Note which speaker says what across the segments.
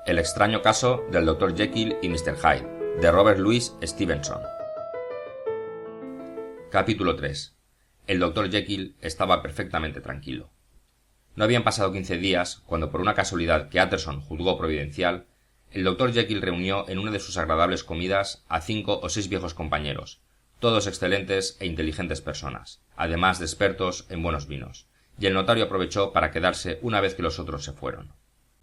Speaker 1: El extraño caso del Dr. Jekyll y Mr. Hyde, de Robert Louis Stevenson. Capítulo 3. El Dr. Jekyll estaba perfectamente tranquilo. No habían pasado 15 días cuando, por una casualidad que Utterson juzgó providencial, el Dr. Jekyll reunió en una de sus agradables comidas a 5 o 6 viejos compañeros, todos excelentes e inteligentes personas, además de expertos en buenos vinos, y el notario aprovechó para quedarse una vez que los otros se fueron.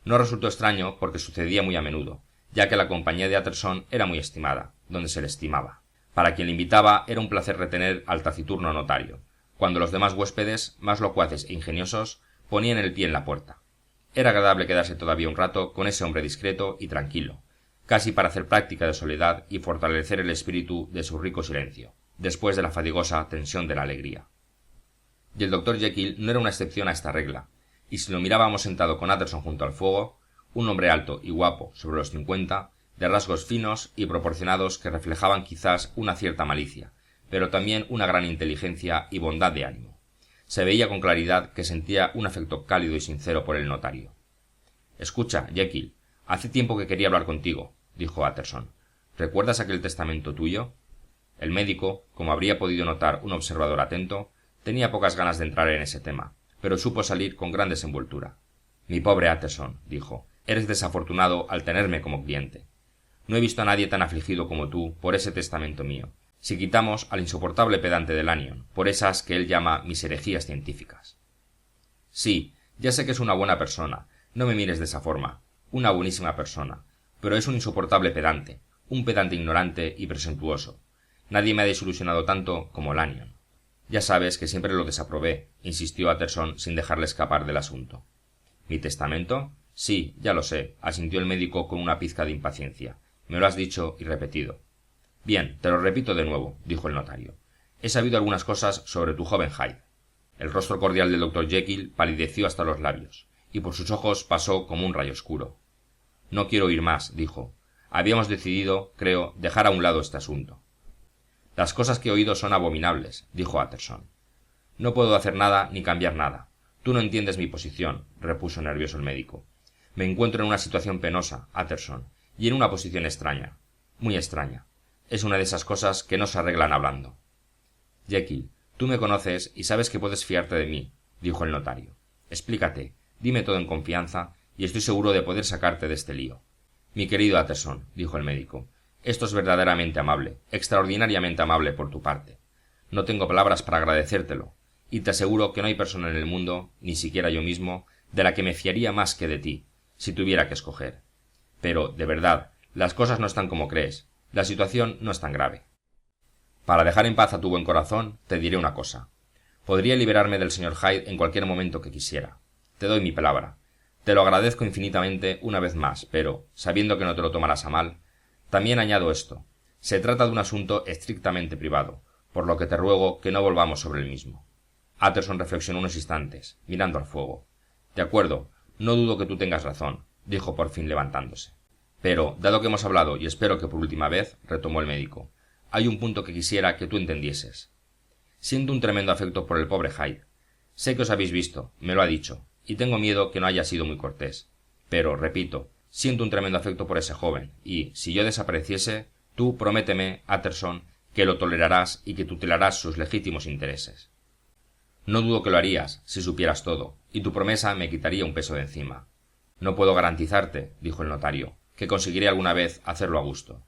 Speaker 1: No resultó extraño porque sucedía muy a menudo, ya que la compañía de Utterson era muy estimada, donde se le estimaba. Para quien le invitaba era un placer retener al taciturno notario, cuando los demás huéspedes, más locuaces e ingeniosos, ponían el pie en la puerta. Era agradable quedarse todavía un rato con ese hombre discreto y tranquilo, casi para hacer práctica de soledad y fortalecer el espíritu de su rico silencio, después de la fatigosa tensión de la alegría. Y el Dr. Jekyll no era una excepción a esta regla, y si lo mirábamos sentado con Utterson junto al fuego, un hombre alto y guapo, sobre los 50, de rasgos finos y proporcionados que reflejaban quizás una cierta malicia, pero también una gran inteligencia y bondad de ánimo. Se veía con claridad que sentía un afecto cálido y sincero por el notario. «Escucha, Jekyll, hace tiempo que quería hablar contigo», dijo Utterson. «¿Recuerdas aquel testamento tuyo?» El médico, como habría podido notar un observador atento, tenía pocas ganas de entrar en ese tema, pero supo salir con gran desenvoltura. «Mi pobre Utterson», dijo, «eres desafortunado al tenerme como cliente. No he visto a nadie tan afligido como tú por ese testamento mío, si quitamos al insoportable pedante de Lanyon, por esas que él llama mis herejías científicas». «Sí, ya sé que es una buena persona, no me mires de esa forma, una buenísima persona, pero es un insoportable pedante, un pedante ignorante y presuntuoso. Nadie me ha desilusionado tanto como Lanyon». «Ya sabes que siempre lo desaprobé», insistió Utterson sin dejarle escapar del asunto. «¿Mi testamento? Sí, ya lo sé», asintió el médico con una pizca de impaciencia. «Me lo has dicho y repetido». «Bien, te lo repito de nuevo», dijo el notario. «He sabido algunas cosas sobre tu joven Hyde». El rostro cordial del Dr. Jekyll palideció hasta los labios, y por sus ojos pasó como un rayo oscuro. «No quiero oír más», dijo. «Habíamos decidido, creo, dejar a un lado este asunto». «Las cosas que he oído son abominables», dijo Utterson. «No puedo hacer nada ni cambiar nada. Tú no entiendes mi posición», repuso nervioso el médico. «Me encuentro en una situación penosa, Utterson, y en una posición extraña, muy extraña. Es una de esas cosas que no se arreglan hablando». «Jekyll, tú me conoces y sabes que puedes fiarte de mí», dijo el notario. «Explícate, dime todo en confianza, y estoy seguro de poder sacarte de este lío». «Mi querido Utterson», dijo el médico, «esto es verdaderamente amable, extraordinariamente amable por tu parte. No tengo palabras para agradecértelo, y te aseguro que no hay persona en el mundo, ni siquiera yo mismo, de la que me fiaría más que de ti, si tuviera que escoger. Pero, de verdad, las cosas no están como crees, la situación no es tan grave. Para dejar en paz a tu buen corazón, te diré una cosa. Podría liberarme del señor Hyde en cualquier momento que quisiera. Te doy mi palabra. Te lo agradezco infinitamente una vez más, pero, sabiendo que no te lo tomarás a mal, también añado esto. Se trata de un asunto estrictamente privado, por lo que te ruego que no volvamos sobre el mismo». Utterson reflexionó unos instantes, mirando al fuego. «De acuerdo, no dudo que tú tengas razón», dijo por fin levantándose. «Pero, dado que hemos hablado, y espero que por última vez», retomó el médico, «hay un punto que quisiera que tú entendieses. Siento un tremendo afecto por el pobre Hyde. Sé que os habéis visto, me lo ha dicho, y tengo miedo que no haya sido muy cortés. Pero, repito, siento un tremendo afecto por ese joven, y, si yo desapareciese, tú prométeme, Utterson, que lo tolerarás y que tutelarás sus legítimos intereses». «No dudo que lo harías, si supieras todo, y tu promesa me quitaría un peso de encima». «No puedo garantizarte», dijo el notario, «que conseguiré alguna vez hacerlo a gusto».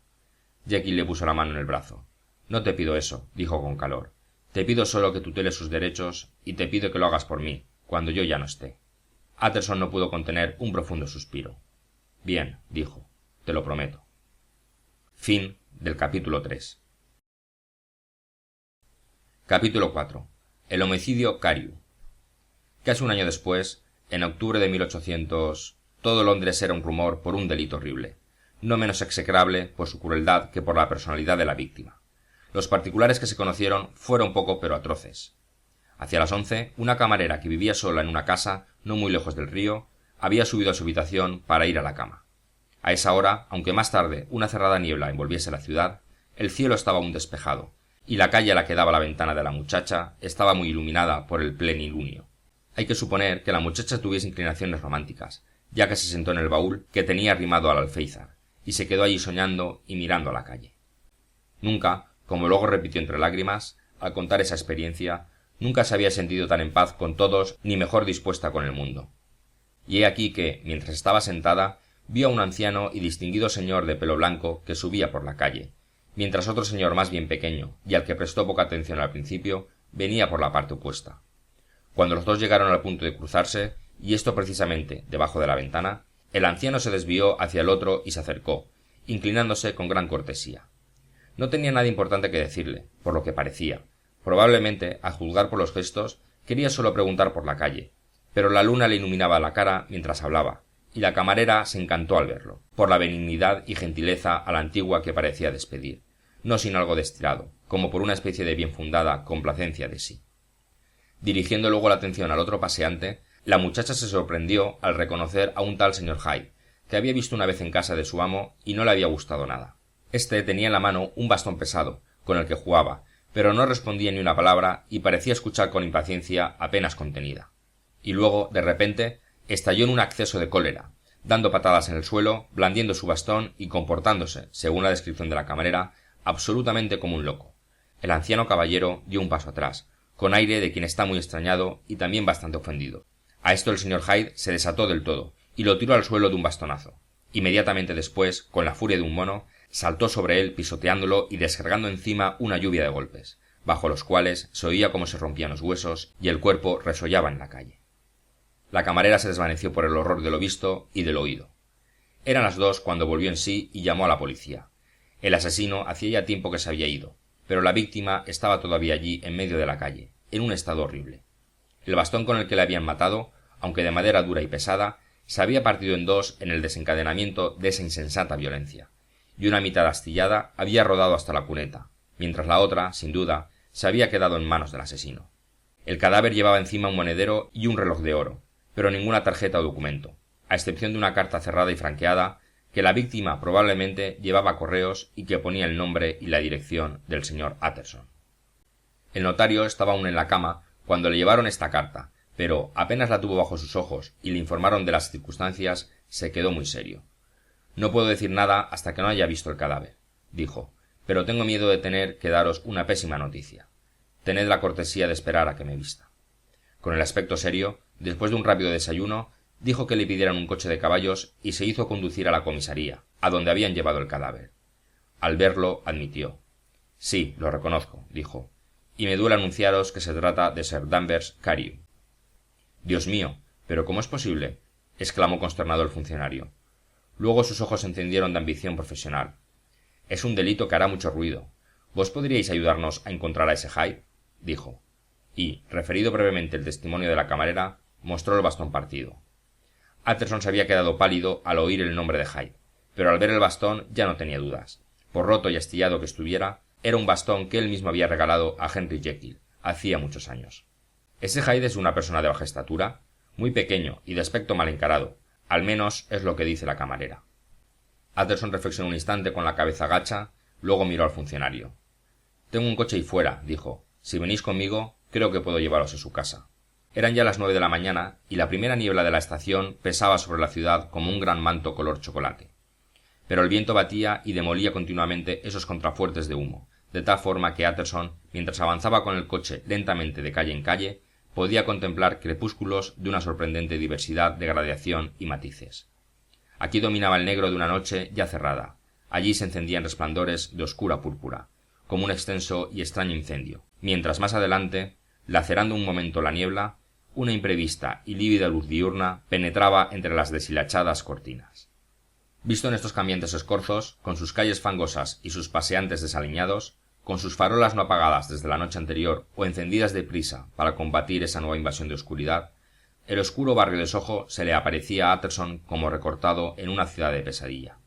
Speaker 1: Jekyll le puso la mano en el brazo. «No te pido eso», dijo con calor. «Te pido solo que tuteles sus derechos, y te pido que lo hagas por mí, cuando yo ya no esté». Utterson no pudo contener un profundo suspiro. «Bien», dijo, «te lo prometo». Fin del capítulo 3. Capítulo 4. El homicidio Carew. Casi un año después, en octubre de 1800, todo Londres era un rumor por un delito horrible, no menos execrable por su crueldad que por la personalidad de la víctima. Los particulares que se conocieron fueron poco pero atroces. Hacia las 11, una camarera que vivía sola en una casa no muy lejos del río había subido a su habitación para ir a la cama. A esa hora, aunque más tarde una cerrada niebla envolviese la ciudad, el cielo estaba aún despejado, y la calle a la que daba la ventana de la muchacha estaba muy iluminada por el plenilunio. Hay que suponer que la muchacha tuviese inclinaciones románticas, ya que se sentó en el baúl que tenía arrimado al alféizar, y se quedó allí soñando y mirando a la calle. Nunca, como luego repitió entre lágrimas, al contar esa experiencia, nunca se había sentido tan en paz con todos ni mejor dispuesta con el mundo. Y he aquí que, mientras estaba sentada, vio a un anciano y distinguido señor de pelo blanco que subía por la calle, mientras otro señor más bien pequeño, y al que prestó poca atención al principio, venía por la parte opuesta. Cuando los dos llegaron al punto de cruzarse, y esto precisamente debajo de la ventana, el anciano se desvió hacia el otro y se acercó, inclinándose con gran cortesía. No tenía nada importante que decirle, por lo que parecía. Probablemente, a juzgar por los gestos, quería solo preguntar por la calle, pero la luna le iluminaba la cara mientras hablaba, y la camarera se encantó al verlo, por la benignidad y gentileza a la antigua que parecía despedir, no sin algo destilado, como por una especie de bien fundada complacencia de sí. Dirigiendo luego la atención al otro paseante, la muchacha se sorprendió al reconocer a un tal señor Hyde, que había visto una vez en casa de su amo y no le había gustado nada. Este tenía en la mano un bastón pesado, con el que jugaba, pero no respondía ni una palabra y parecía escuchar con impaciencia apenas contenida. Y luego, de repente, estalló en un acceso de cólera, dando patadas en el suelo, blandiendo su bastón y comportándose, según la descripción de la camarera, absolutamente como un loco. El anciano caballero dio un paso atrás, con aire de quien está muy extrañado y también bastante ofendido. A esto el señor Hyde se desató del todo y lo tiró al suelo de un bastonazo. Inmediatamente después, con la furia de un mono, saltó sobre él pisoteándolo y descargando encima una lluvia de golpes, bajo los cuales se oía cómo se rompían los huesos y el cuerpo resollaba en la calle. La camarera se desvaneció por el horror de lo visto y de lo oído. Eran las 2 cuando volvió en sí y llamó a la policía. El asesino hacía ya tiempo que se había ido, pero la víctima estaba todavía allí en medio de la calle, en un estado horrible. El bastón con el que le habían matado, aunque de madera dura y pesada, se había partido en dos en el desencadenamiento de esa insensata violencia, y una mitad astillada había rodado hasta la cuneta, mientras la otra, sin duda, se había quedado en manos del asesino. El cadáver llevaba encima un monedero y un reloj de oro, pero ninguna tarjeta o documento, a excepción de una carta cerrada y franqueada que la víctima probablemente llevaba a correos y que ponía el nombre y la dirección del señor Utterson. El notario estaba aún en la cama cuando le llevaron esta carta, pero apenas la tuvo bajo sus ojos y le informaron de las circunstancias, se quedó muy serio. No puedo decir nada hasta que no haya visto el cadáver, dijo, pero tengo miedo de tener que daros una pésima noticia. Tened la cortesía de esperar a que me vista. Con el aspecto serio, después de un rápido desayuno, dijo que le pidieran un coche de caballos y se hizo conducir a la comisaría, a donde habían llevado el cadáver. Al verlo, admitió. Sí, lo reconozco, dijo, y me duele anunciaros que se trata de Sir Danvers Carew. Dios mío, ¿pero cómo es posible?, exclamó consternado el funcionario. Luego sus ojos se encendieron de ambición profesional. Es un delito que hará mucho ruido. ¿Vos podríais ayudarnos a encontrar a ese Hyde?, dijo, y, referido brevemente el testimonio de la camarera, mostró el bastón partido. Utterson se había quedado pálido al oír el nombre de Hyde, pero al ver el bastón ya no tenía dudas. Por roto y astillado que estuviera, era un bastón que él mismo había regalado a Henry Jekyll hacía muchos años. Ese Hyde es una persona de baja estatura, muy pequeño y de aspecto mal encarado, al menos es lo que dice la camarera. Utterson reflexionó un instante con la cabeza gacha, luego miró al funcionario. Tengo un coche ahí fuera, dijo. Si venís conmigo, creo que puedo llevaros a su casa. Eran ya las 9 de la mañana y la primera niebla de la estación pesaba sobre la ciudad como un gran manto color chocolate. Pero el viento batía y demolía continuamente esos contrafuertes de humo, de tal forma que Utterson, mientras avanzaba con el coche lentamente de calle en calle, podía contemplar crepúsculos de una sorprendente diversidad de gradación y matices. Aquí dominaba el negro de una noche ya cerrada. Allí se encendían resplandores de oscura púrpura, como un extenso y extraño incendio, mientras más adelante, lacerando un momento la niebla, una imprevista y lívida luz diurna penetraba entre las deshilachadas cortinas. Visto en estos cambiantes escorzos, con sus calles fangosas y sus paseantes desaliñados, con sus farolas no apagadas desde la noche anterior o encendidas deprisa para combatir esa nueva invasión de oscuridad, el oscuro barrio de Soho se le aparecía a Utterson como recortado en una ciudad de pesadilla.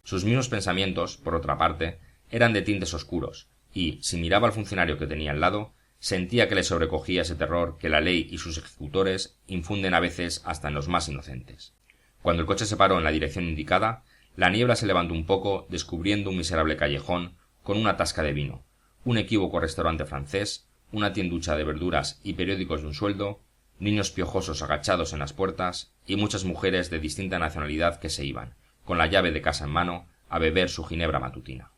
Speaker 1: Sus mismos pensamientos, por otra parte, eran de tintes oscuros, y, si miraba al funcionario que tenía al lado, sentía que le sobrecogía ese terror que la ley y sus ejecutores infunden a veces hasta en los más inocentes. Cuando el coche se paró en la dirección indicada, la niebla se levantó un poco, descubriendo un miserable callejón con una tasca de vino, un equívoco restaurante francés, una tienducha de verduras y periódicos de un sueldo, niños piojosos agachados en las puertas y muchas mujeres de distinta nacionalidad que se iban, con la llave de casa en mano, a beber su ginebra matutina.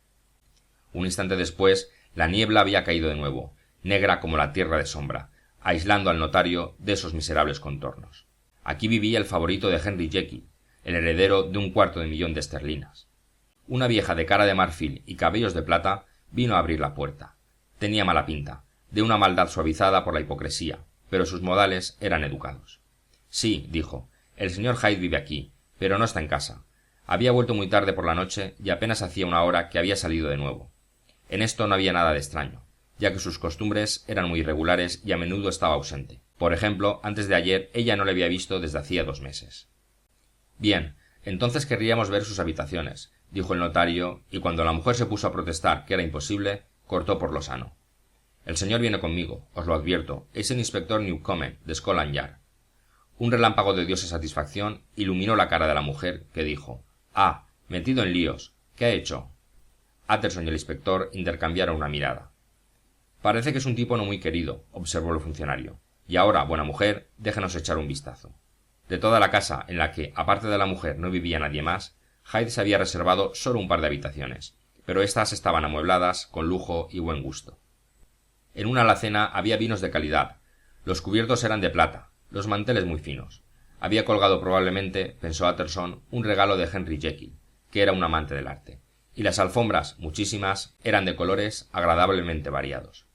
Speaker 1: Un instante después, la niebla había caído de nuevo, negra como la tierra de sombra, aislando al notario de esos miserables contornos. Aquí vivía el favorito de Henry Jekyll, el heredero de $250,000 de esterlinas. Una vieja de cara de marfil y cabellos de plata vino a abrir la puerta. Tenía mala pinta, de una maldad suavizada por la hipocresía, pero sus modales eran educados. Sí, dijo, el señor Hyde vive aquí, pero no está en casa. Había vuelto muy tarde por la noche y apenas hacía una hora que había salido de nuevo. En esto no había nada de extraño, ya que sus costumbres eran muy irregulares y a menudo estaba ausente. Por ejemplo, antes de ayer ella no le había visto desde hacía 2 meses. Bien, entonces querríamos ver sus habitaciones, dijo el notario, y cuando la mujer se puso a protestar que era imposible, cortó por lo sano. El señor viene conmigo, os lo advierto, es el inspector Newcomen, de Scotland Yard. Un relámpago de odiosa satisfacción iluminó la cara de la mujer, que dijo: «Ah, metido en líos. ¿Qué ha hecho?» Utterson y el inspector intercambiaron una mirada. «Parece que es un tipo no muy querido», observó el funcionario. «Y ahora, buena mujer, déjenos echar un vistazo». De toda la casa, en la que, aparte de la mujer, no vivía nadie más, Hyde se había reservado solo un par de habitaciones, pero éstas estaban amuebladas, con lujo y buen gusto. En una alacena había vinos de calidad, los cubiertos eran de plata, los manteles muy finos. Había colgado probablemente, pensó Utterson, un regalo de Henry Jekyll, que era un amante del arte, y las alfombras, muchísimas, eran de colores agradablemente variados.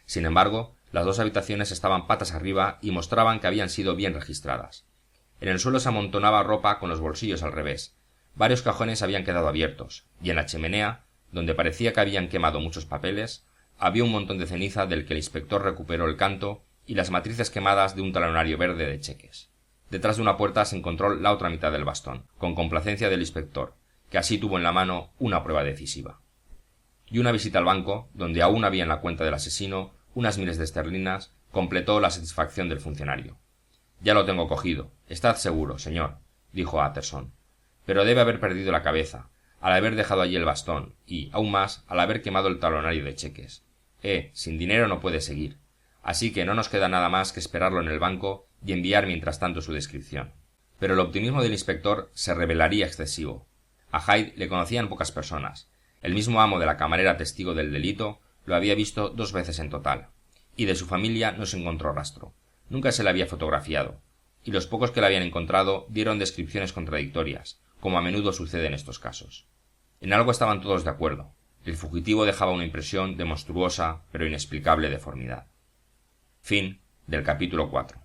Speaker 1: Sin embargo, las 2 habitaciones estaban patas arriba y mostraban que habían sido bien registradas. En el suelo se amontonaba ropa con los bolsillos al revés, varios cajones habían quedado abiertos, y en la chimenea, donde parecía que habían quemado muchos papeles, había un montón de ceniza del que el inspector recuperó el canto y las matrices quemadas de un talonario verde de cheques. Detrás de una puerta se encontró la otra mitad del bastón, con complacencia del inspector, que así tuvo en la mano una prueba decisiva. Y una visita al banco, donde aún había en la cuenta del asesino unas miles de esterlinas, completó la satisfacción del funcionario. «Ya lo tengo cogido. Estad seguro, señor», dijo Utterson. «Pero debe haber perdido la cabeza, al haber dejado allí el bastón, y, aún más, al haber quemado el talonario de cheques. Sin dinero no puede seguir. Así que no nos queda nada más que esperarlo en el banco y enviar mientras tanto su descripción». Pero el optimismo del inspector se revelaría excesivo. A Hyde le conocían pocas personas. El mismo amo de la camarera testigo del delito lo había visto 2 veces en total, y de su familia no se encontró rastro. Nunca se le había fotografiado, y los pocos que la habían encontrado dieron descripciones contradictorias, como a menudo sucede en estos casos. En algo estaban todos de acuerdo. El fugitivo dejaba una impresión de monstruosa pero inexplicable deformidad. Fin del capítulo 4.